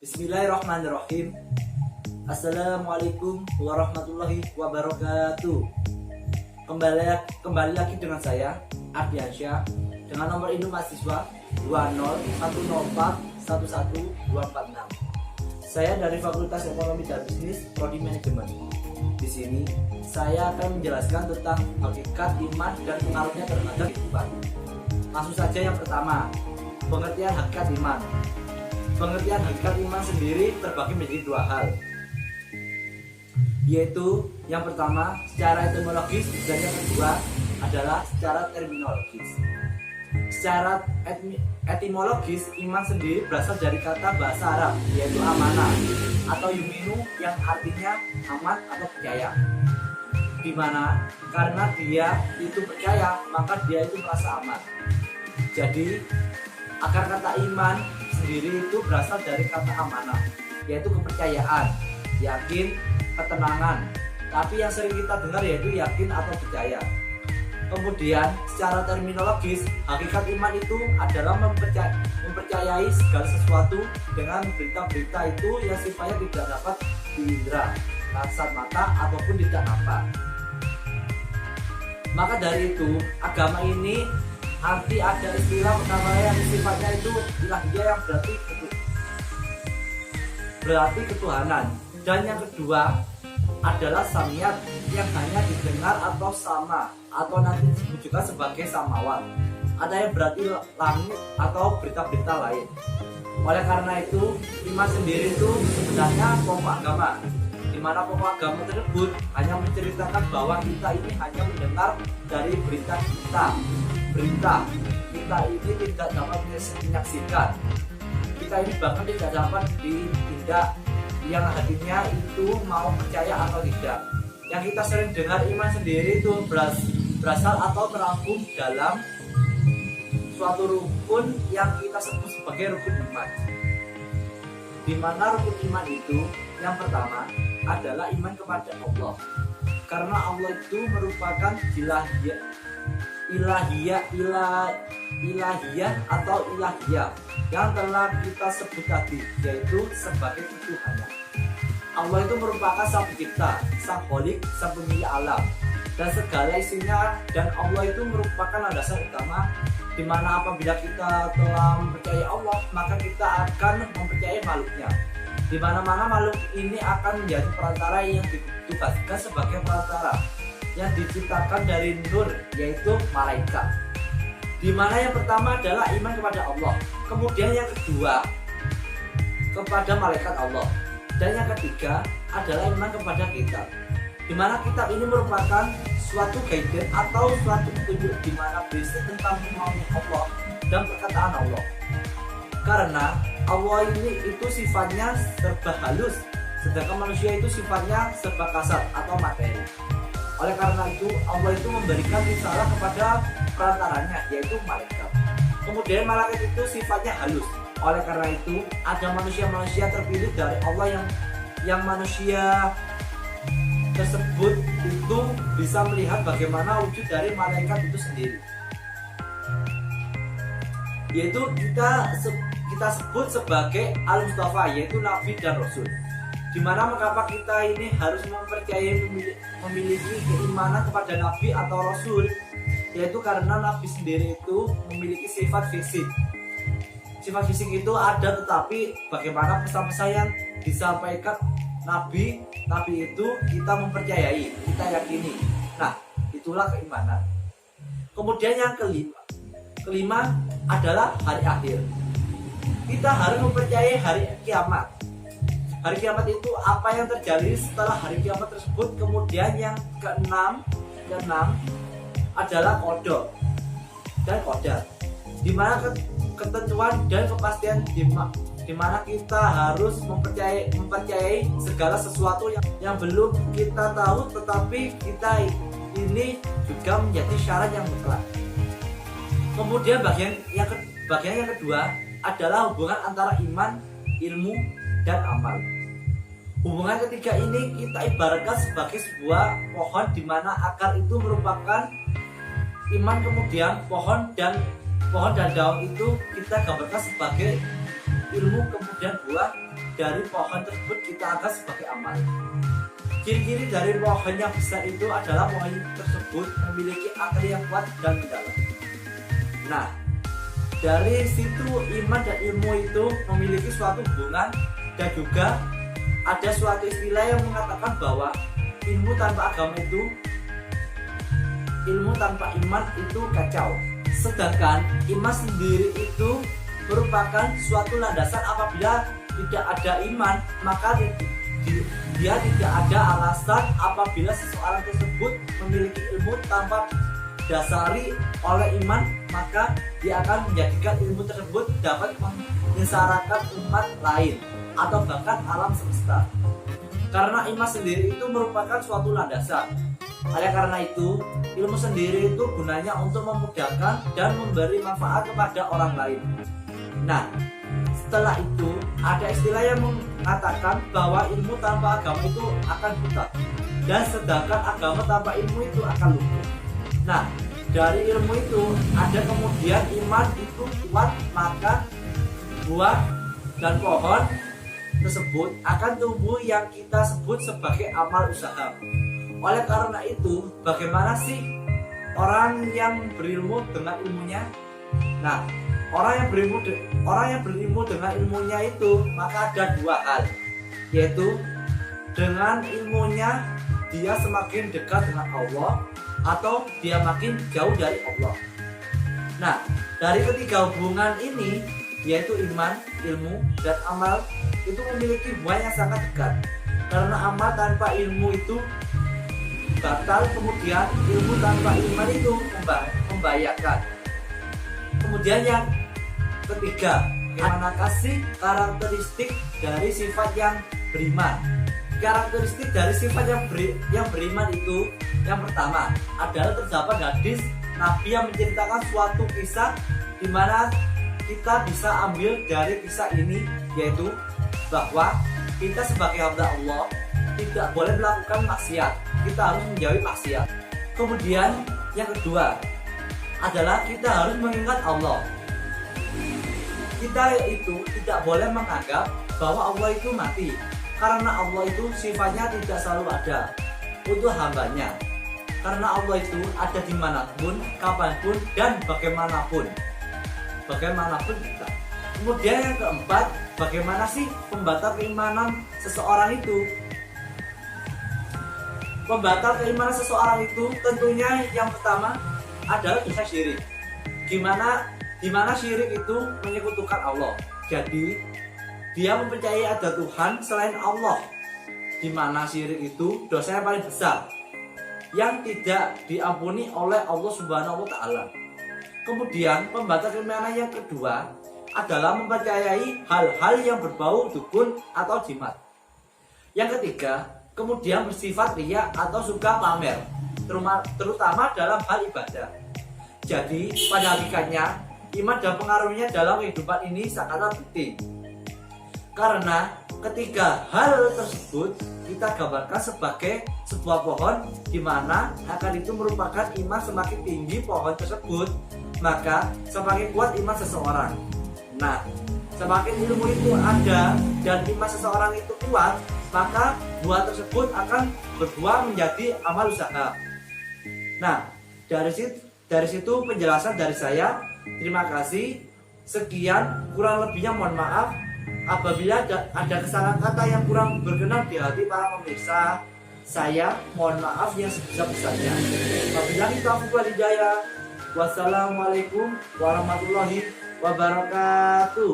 Bismillahirrahmanirrahim. Assalamualaikum warahmatullahi wabarakatuh. Kembali lagi dengan saya Ardiansyah dengan nomor induk mahasiswa 20104111246. Saya dari Fakultas Ekonomi dan Bisnis Prodi Manajemen. Di sini saya akan menjelaskan tentang hakikat iman dan pengaruhnya terhadap kehidupan. Langsung saja yang pertama, pengertian hakikat iman. Pengertian hakikat iman sendiri terbagi menjadi dua hal, yaitu yang pertama secara etimologis dan yang kedua adalah secara terminologis. Secara etimologis, iman sendiri berasal dari kata bahasa Arab yaitu amanah atau yuminu yang artinya aman atau percaya. Dimana karena dia itu percaya maka dia itu merasa aman. Jadi akar kata iman sendiri itu berasal dari kata amanah, yaitu kepercayaan, yakin, ketenangan. Tapi yang sering kita dengar yaitu yakin atau percaya. Kemudian secara terminologis, hakikat iman itu adalah mempercayai segala sesuatu dengan berita-berita itu yang sifatnya tidak dapat diindra, kasat mata ataupun tidak nampak. Maka dari itu, agama ini arti ada istilah pertama yang sifatnya itu ilahiyah yang berarti ketuhanan, dan yang kedua adalah samiyat yang hanya didengar atau sama atau nanti disebut juga sebagai samawat, ada yang berarti langit atau berita-berita lain. Oleh karena itu iman sendiri itu sebenarnya pokok agama, di mana pokok agama tersebut hanya menceritakan bahwa kita ini hanya mendengar dari berita kita ini tidak dapat menyaksikan, kita ini bahkan tidak dapat ditindak, yang hatinya itu mau percaya atau tidak. Yang kita sering dengar iman sendiri itu berasal atau terangkum dalam suatu rukun yang kita sebut sebagai rukun iman. Di mana rukun iman itu yang pertama adalah iman kepada Allah, karena Allah itu merupakan ilahiyah atau ilahiyah yang telah kita sebut tadi, yaitu sebagai ketuhanan. Allah itu merupakan sang pencipta, sang kholik, sang pemilik alam dan segala isinya, dan Allah itu merupakan landasan utama, di mana apabila kita telah mempercayai Allah maka kita akan mempercayai makhluknya, di mana makhluk ini akan menjadi perantara yang ditugaskan sebagai perantara yang diciptakan dari nur, yaitu malaikat. Di mana yang pertama adalah iman kepada Allah, kemudian yang kedua kepada malaikat Allah, dan yang ketiga adalah iman kepada kitab. Di mana kitab ini merupakan suatu guidance atau suatu petunjuk di mana berisi tentang firman Allah dan perkataan Allah. Karena Allah ini itu sifatnya serba halus, sedangkan manusia itu sifatnya serba kasar atau materi. Oleh karena itu Allah itu memberikan risalah kepada perantaranya, yaitu malaikat. Kemudian malaikat itu sifatnya halus. Oleh karena itu ada manusia-manusia terpilih dari Allah yang manusia tersebut itu bisa melihat bagaimana wujud dari malaikat itu sendiri, yaitu kita sebut sebagai al-mustafa, yaitu nabi dan rasul. Dimana mengapa kita ini harus memiliki keimanan kepada nabi atau rasul, yaitu karena nabi sendiri itu memiliki sifat fisik. Sifat fisik itu ada, tetapi bagaimana pesan-pesan yang disampaikan nabi itu kita mempercayai, kita yakini. Nah, itulah keimanan. Kemudian yang kelima adalah hari akhir. Kita harus mempercayai hari kiamat. Hari kiamat itu apa yang terjadi setelah hari kiamat tersebut. Kemudian yang keenam adalah qada dan qadar, di mana ketentuan dan kepastian di mana kita harus mempercayai segala sesuatu yang belum kita tahu, tetapi kita ini juga menjadi syarat yang mutlak. Kemudian bagian yang kedua adalah hubungan antara iman, ilmu, dan amal. Hubungan ketiga ini kita ibaratkan sebagai sebuah pohon, di mana akar itu merupakan iman, kemudian pohon dan daun itu kita gambarkan sebagai ilmu, kemudian buah dari pohon tersebut kita anggap sebagai amal. Ciri-ciri dari pohon yang besar itu adalah pohon tersebut memiliki akar yang kuat dan mendalam. Nah, dari situ iman dan ilmu itu memiliki suatu hubungan, dan juga ada suatu istilah yang mengatakan bahwa ilmu tanpa iman itu kacau. Sedangkan iman sendiri itu merupakan suatu landasan. Apabila tidak ada iman, maka dia tidak ada alasan apabila seseorang tersebut memiliki ilmu tanpa dasari oleh iman, maka dia akan menjadikan ilmu tersebut dapat menyengsarakan umat lain atau bahkan alam semesta. Karena iman sendiri itu merupakan suatu landasan. Oleh karena itu, ilmu sendiri itu gunanya untuk memudahkan dan memberi manfaat kepada orang lain. Nah, setelah itu ada istilah yang mengatakan bahwa ilmu tanpa agama itu akan buta, dan sedangkan agama tanpa ilmu itu akan lumpuh. Nah, dari ilmu itu ada kemudian iman itu kuat, maka buah dan pohon tersebut akan tumbuh yang kita sebut sebagai amal usaha. Oleh karena itu, bagaimana sih orang yang berilmu dengan ilmunya? Nah, orang yang berilmu dengan ilmunya itu, maka ada dua hal, yaitu dengan ilmunya dia semakin dekat dengan Allah atau dia makin jauh dari Allah. Nah, dari ketiga hubungan ini, yaitu iman, ilmu, dan amal, itu memiliki hubungan yang sangat dekat. Karena amal tanpa ilmu itu batal, kemudian ilmu tanpa iman itu membahayakan. Kemudian yang ketiga, bagaimana sih karakteristik dari sifat yang beriman? Karakteristik dari sifat yang beriman itu, yang pertama adalah terdapat hadis Nabi yang menceritakan suatu kisah di mana kita bisa ambil dari kisah ini, yaitu bahwa kita sebagai hamba Allah tidak boleh melakukan maksiat, kita harus menjauhi maksiat. Kemudian yang kedua adalah kita harus mengingat Allah. Kita itu tidak boleh menganggap bahwa Allah itu mati, karena Allah itu sifatnya tidak selalu ada untuk hambanya. Karena Allah itu ada dimanapun, kapanpun, dan bagaimanapun kita. Kemudian yang keempat, bagaimana sih pembatal keimanan seseorang itu? Pembatal keimanan seseorang itu tentunya yang pertama adalah dosa syirik. Dimana syirik itu menyekutukan Allah. Jadi dia mempercayai ada Tuhan selain Allah. Dimana syirik itu dosa yang paling besar yang tidak diampuni oleh Allah Subhanahu wa Ta'ala. Kemudian pembatal keimanan yang kedua adalah mempercayai hal-hal yang berbau dukun atau jimat. Yang ketiga, kemudian bersifat riya atau suka pamer, terutama dalam hal ibadah. Jadi pada hakikatnya iman dan pengaruhnya dalam kehidupan ini sangatlah penting. Karena ketiga hal tersebut kita gambarkan sebagai sebuah pohon, di mana akar itu merupakan iman. Semakin tinggi pohon tersebut, maka semakin kuat iman seseorang. Nah, semakin ilmu itu ada dan iman seseorang itu kuat, maka buah tersebut akan berbuah menjadi amal usaha. Nah, dari situ penjelasan dari saya. Terima kasih. Sekian, kurang lebihnya mohon maaf apabila ada kesalahan kata yang kurang berkenan di hati para pemirsa. Saya mohon maaf yang sebesar-besarnya. Wabillahi taufiq wal hidayah. Wassalamualaikum warahmatullahi wabarakatuh.